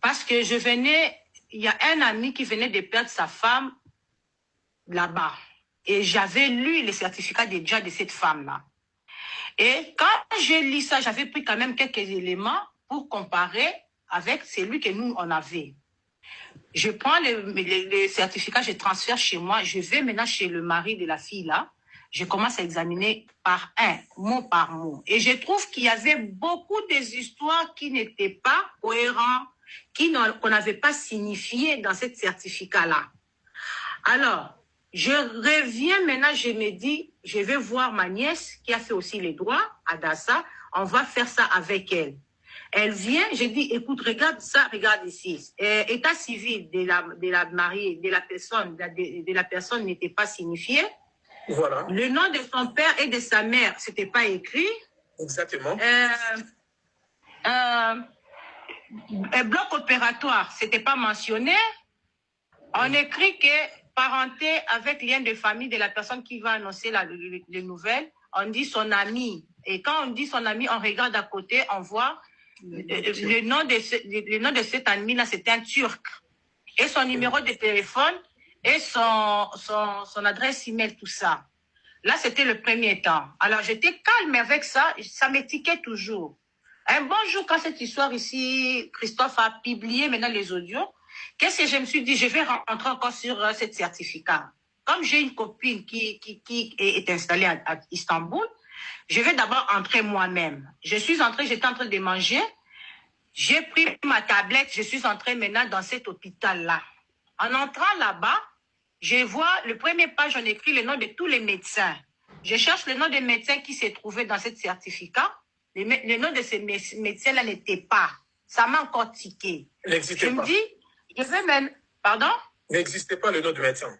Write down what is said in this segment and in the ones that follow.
Parce que il y a un ami qui venait de perdre sa femme là-bas. Et j'avais lu les certificats déjà de cette femme-là. Et quand j'ai lu ça, j'avais pris quand même quelques éléments pour comparer avec celui que nous, on avait. Je prends les certificats, je transfère chez moi, je vais maintenant chez le mari de la fille là, je commence à examiner par un, mot par mot. Et je trouve qu'il y avait beaucoup des histoires qui n'étaient pas cohérentes, qu'on n'avait pas signifiées dans ce certificat-là. Alors, je reviens maintenant, je me dis, je vais voir ma nièce qui a fait aussi les droits à Dassa, on va faire ça avec elle. Elle vient, je dis, écoute, regarde ça, regarde ici. État civil de la mariée, de la personne n'était pas signifié. Voilà. Le nom de son père et de sa mère, c'était pas écrit. Exactement. Bloc opératoire, c'était pas mentionné. On écrit que parenté avec lien de famille de la personne qui va annoncer les nouvelles, on dit son ami. Et quand on dit son ami, on regarde à côté, on voit le nom de cet ami-là, c'était un Turc. Et son numéro de téléphone et son adresse email, tout ça. Là, c'était le premier temps. Alors, j'étais calme avec ça, ça m'étiquait toujours. Un bon jour, quand cette histoire ici, Christophe a publié maintenant les audios, qu'est-ce que je me suis dit? Je vais rentrer encore sur ce certificat. Comme j'ai une copine qui est installée à Istanbul, je vais d'abord entrer moi-même. Je suis entrée, j'étais en train de manger. J'ai pris ma tablette, je suis entrée maintenant dans cet hôpital-là. En entrant là-bas, je vois le premier page, on écrit le nom de tous les médecins. Je cherche le nom des médecins qui s'est trouvé dans ce certificat. Le nom de ces médecins-là n'était pas. Ça m'a encore tiqué. N'existait pas. Je me dis, je vais même... Pardon? N'existait pas le nom du médecin.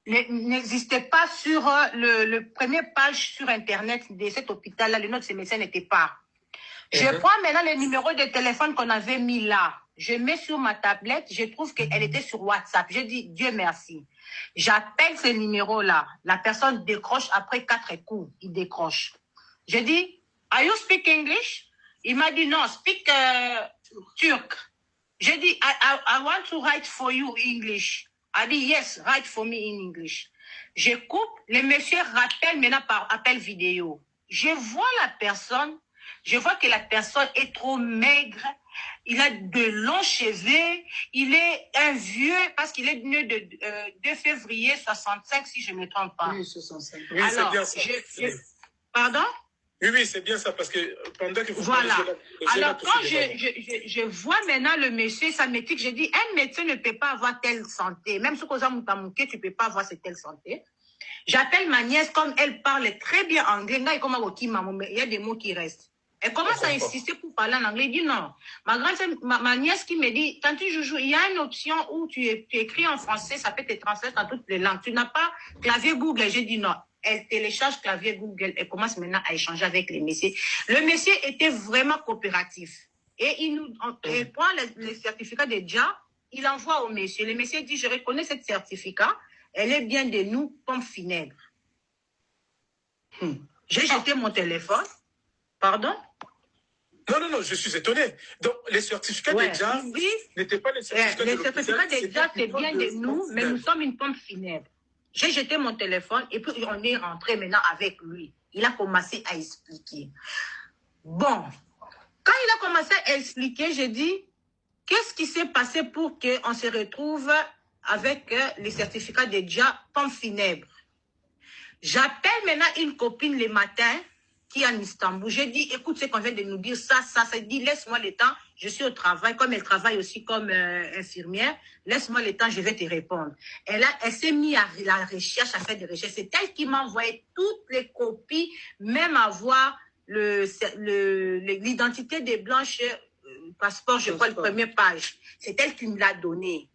N'existait pas sur le premier page sur Internet de cet hôpital-là. Le nom de ces médecins n'était pas. Je prends maintenant le numéro de téléphone qu'on avait mis là. Je mets sur ma tablette. Je trouve qu'elle était sur WhatsApp. Je dis, Dieu merci. J'appelle ce numéro-là. La personne décroche après 4 coups. Il décroche. Je dis, are you speak English? Il m'a dit, non, speak Turc. Je dis, I want to write for you English. Il dit, yes, write for me in English. Je coupe. Le monsieur rappelle maintenant par appel vidéo. Je vois la personne. Je vois que la personne est trop maigre. Il a de longs cheveux. Il est un vieux parce qu'il est né de 2 février 65, si je ne me trompe pas. Oui, 65. Oui, c'est bien ça. Pardon? Oui, c'est bien ça, parce que pendant que vous voilà. parlez... Alors, quand je vois maintenant le monsieur, ça m'étique, je dis, un médecin ne peut pas avoir telle santé. Même si tu ne peux pas avoir cette telle santé. J'appelle ma nièce, comme elle parle très bien anglais. Il y a des mots qui restent. Elle commence à insister pour parler en anglais. Elle dit non. Ma nièce qui me dit, Tanti Joujou, il y a une option où tu écris en français, ça peut te transmettre dans toutes les langues. Tu n'as pas clavier Google. J'ai dit non. Elle télécharge clavier Google. Elle commence maintenant à échanger avec les messieurs. Le monsieur était vraiment coopératif. Et il prend le certificat déjà, il envoie au monsieur. Le monsieur dit, je reconnais ce certificat. Elle est bien de nous, pomme funèbre. J'ai jeté mon téléphone. Pardon? Non, je suis étonné. Donc, les certificats déjà n'étaient pas les certificats de l'hôpital. Les certificats déjà, c'est bien de nous, mais nous sommes une pompe funèbre. J'ai jeté mon téléphone et puis on est rentré maintenant avec lui. Il a commencé à expliquer. Bon, quand il a commencé à expliquer, j'ai dit, qu'est-ce qui s'est passé pour qu'on se retrouve avec les certificats déjà pompe funèbre? J'appelle maintenant une copine le matin qui est en Istanbul. J'ai dit, écoute ce qu'on vient de nous dire, ça. Dit, laisse-moi le temps, je suis au travail, comme elle travaille aussi comme infirmière, laisse-moi le temps, je vais te répondre. Elle s'est mise à la recherche, à faire des recherches. C'est elle qui m'a envoyé toutes les copies, même avoir l'identité des blanches, passeport, je crois, la première page. C'est elle qui me l'a donné.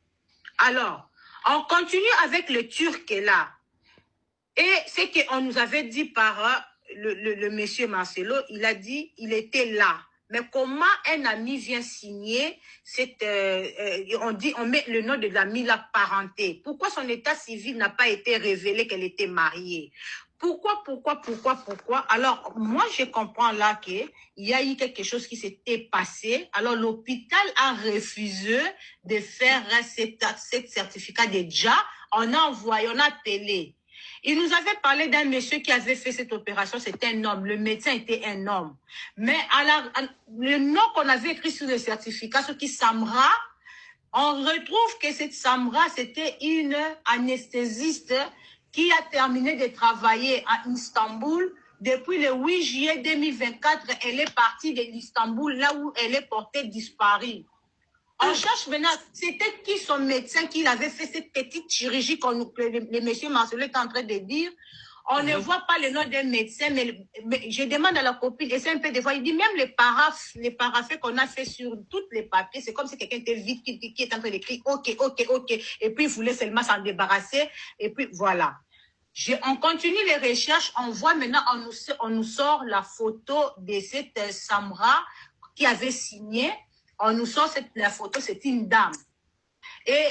Alors, on continue avec le Turc là. Et c'est qu'on nous avait dit par le monsieur Marcelo, il a dit, il était là. Mais comment un ami vient signer on met le nom de l'ami la parenté. Pourquoi son état civil n'a pas été révélé qu'elle était mariée? Pourquoi? Alors, moi, je comprends là qu'il y a eu quelque chose qui s'était passé. Alors, l'hôpital a refusé de faire cet certificat déjà. On a envoyé, on a appelé. Il nous avait parlé d'un monsieur qui avait fait cette opération, c'était un homme. Le médecin était un homme. Mais le nom qu'on avait écrit sur le certificat, ce qui Samra, on retrouve que cette Samra, c'était une anesthésiste qui a terminé de travailler à Istanbul. Depuis le 8 juillet 2024, elle est partie de l'Istanbul, là où elle est portée disparue. On cherche maintenant, c'était qui son médecin qui avait fait cette petite chirurgie que le monsieur Marcelo est en train de dire. On ne voit pas le nom d'un médecin, mais je demande à la copine, essaie un peu de voir, il dit même les paraffins qu'on a fait sur tous les papiers, c'est comme si quelqu'un était vite, qui est en train d'écrire OK, et puis il voulait seulement s'en débarrasser, et puis voilà. On continue les recherches, on voit maintenant, on nous sort la photo de cette Samra qui avait signé. On nous sort la photo, c'est une dame. Et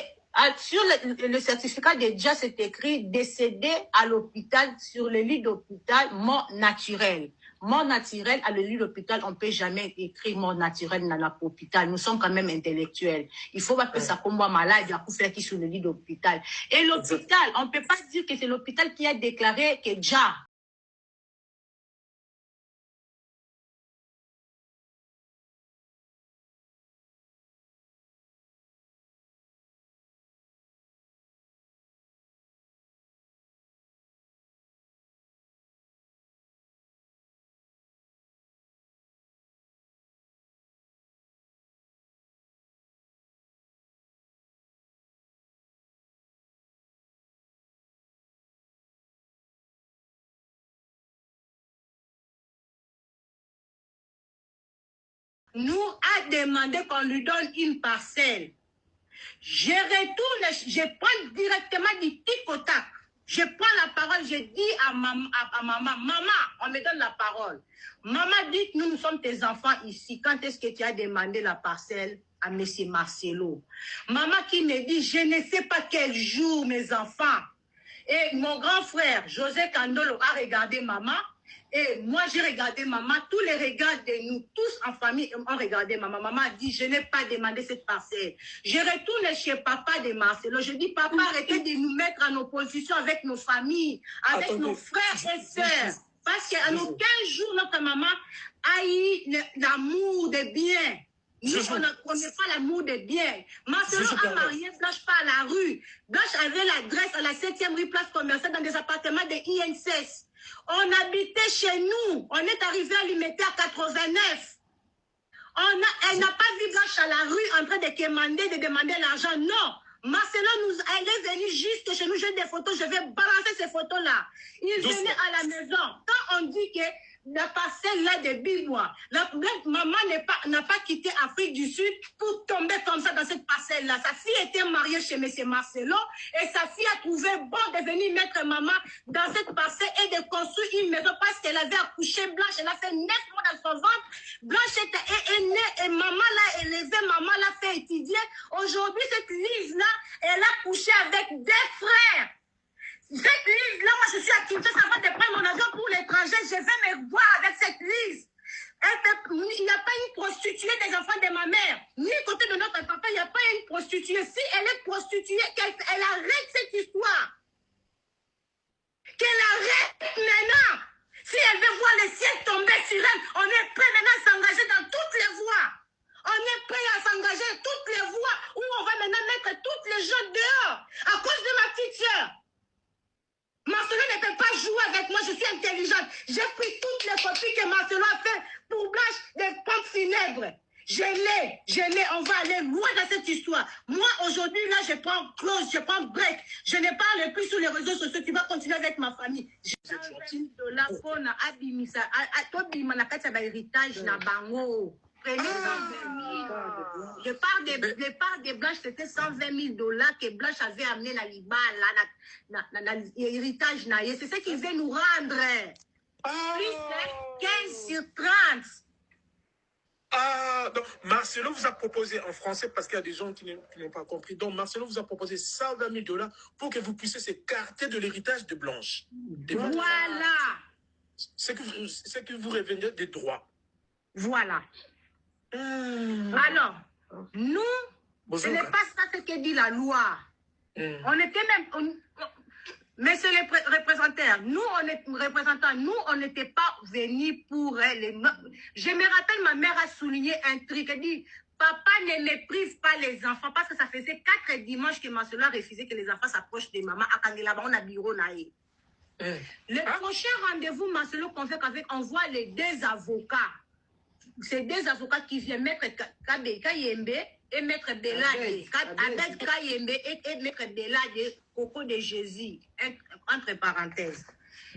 sur le certificat déjà, c'est écrit décédé à l'hôpital, sur le lit d'hôpital, mort naturelle. Mort naturelle, à le lit d'hôpital, on ne peut jamais écrire mort naturelle dans l'hôpital. Nous sommes quand même intellectuels. Il faut pas que ça comme moi malade, il y a pour faire qui sur le lit d'hôpital. Et l'hôpital, on ne peut pas dire que c'est l'hôpital qui a déclaré que déjà. Nous a demandé qu'on lui donne une parcelle. Je retourne, je prends directement du tic au tac. Je prends la parole, je dis à maman, maman, on me donne la parole. Maman dit, nous sommes tes enfants ici. Quand est-ce que tu as demandé la parcelle à M. Marcelo? Maman qui me dit, je ne sais pas quel jour, mes enfants. Et mon grand frère, José Candolo, a regardé maman. Et moi, j'ai regardé maman. Tous les regards de nous, tous en famille, ont regardé maman. Maman a dit, je n'ai pas demandé cette parcelle. Je retourne chez papa de Marcelo. Je dis, papa, arrêtez de nous mettre en opposition avec nos familles, avec nos frères et sœurs. Parce qu'à nos 15 jours, notre maman a eu l'amour des biens. Nous, on ne connaît pas l'amour des biens. Marcelo a marié Blanche pas à la rue. Blanche avait l'adresse à la 7e rue Place Commerciale dans des appartements de INSS. On habitait chez nous. On est arrivé à Limité à 89. Elle n'a pas vu Blanche à la rue en train de demander l'argent. Non. Marcelo, elle est venue juste chez nous. J'ai des photos. Je vais balancer ces photos-là. Il venait à la maison. Quand on dit que la parcelle là de Bibois, maman n'a pas quitté Afrique du Sud pour tomber comme ça dans cette parcelle là. Sa fille était mariée chez M. Marcelo et sa fille a trouvé bon de venir mettre maman dans cette parcelle et de construire une maison parce qu'elle avait accouché Blanche. Elle a fait 9 mois dans son ventre. Blanche est née et maman l'a élevée, maman l'a fait étudier. Aujourd'hui, cette Lise là, elle a couché avec des frères. Cette Lise-là, moi, je suis à Kinshasa avant de prendre mon avion pour l'étranger. Je vais me voir avec cette Lise. Il n'y a pas une prostituée des enfants de ma mère. Ni côté de notre papa, il n'y a pas une prostituée. Si elle est prostituée, qu'elle arrête cette histoire. Qu'elle arrête maintenant. Si elle veut voir le ciel tomber sur elle, on est prêt maintenant à s'engager dans toutes les voies. On est prêt à s'engager dans toutes les voies où on va maintenant mettre toutes les gens dehors à cause de ma petite soeur. Marcelo ne peut pas jouer avec moi, je suis intelligente. J'ai pris toutes les copies que Marcelo a fait pour Blanche des pompes funèbres. Je l'ai, on va aller loin dans cette histoire. Moi, aujourd'hui, là, je prends close, je prends break. Je ne parle plus sur les réseaux sociaux, tu vas continuer avec ma famille. J'ai $120 pour Abimisa, Tobima na kati ya héritage na bango. Prenez 120 000. Je parle de Blanche, c'était $120 000 que Blanche avait amené la Liban, là, l'héritage. C'est ce qu'il veut nous rendre. Plus 15 sur 30. Ah, donc Marcelo vous a proposé en français, parce qu'il y a des gens qui n'ont pas compris. Donc Marcelo vous a proposé 120 000 $ pour que vous puissiez s'écarter de l'héritage de Blanche. Voilà. C'est que vous revenez des droits. Voilà. Alors, nous, ce n'est pas ça ce que dit la loi. On était même... Monsieur le représentant, nous, on n'était pas venus pour les... Je me rappelle, ma mère a souligné un truc, elle dit, papa ne méprise pas les enfants, parce que ça faisait 4 dimanches que Marcelo a refusé que les enfants s'approchent des mamans. À Kangela, on a bureau naïe. Le prochain rendez-vous, Marcelo convoque avec, on voit les 2 avocats. C'est 2 avocats qui viennent, Maître Kayembe et Maître Belade. Abed Kayembe et Maître Belade, Coco de Jésus, entre parenthèses.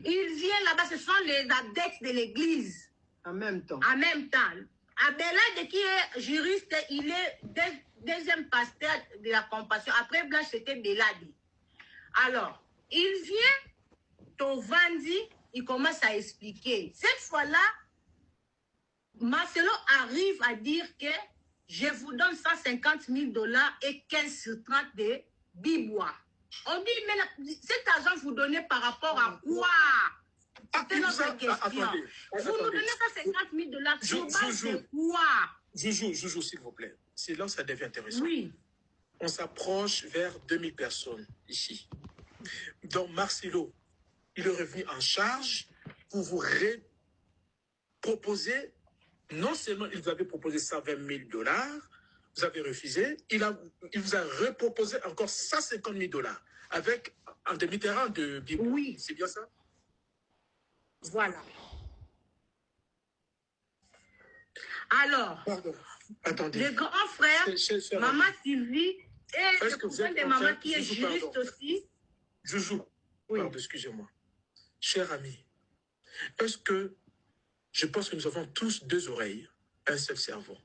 Ils viennent là-bas, ce sont les adeptes de l'église. En même temps. En même temps. Abelade qui est juriste, il est deuxième pasteur de la compassion. Après Blanche, c'était Belade. Alors, il vient au Vandi, il commence à expliquer. Cette fois-là, Marcelo arrive à dire que je vous donne 150 000 $ et 15 sur 30 de Bibois. On dit, mais cet argent, vous donnez par rapport à quoi? C'était notre question. Attendez. Vous nous donnez 150 000 $ sur base de quoi? Joujou, s'il vous plaît. C'est là où ça devient intéressant. Oui. On s'approche vers 2000 personnes ici. Donc, Marcelo, il est revenu en charge pour vous proposer. Non seulement il vous avait proposé 120 000 $, vous avez refusé, il vous a reproposé encore 150 000 $ avec un demi-terrain de Bible. Oui. C'est bien ça? Voilà. Alors, pardon. Attendez. Le grand frère, maman Sylvie, et le cousin de maman qui est juriste aussi. Joujou, oui. Pardon, excusez-moi. Cher ami, est-ce que je pense que nous avons tous 2 oreilles, un seul cerveau.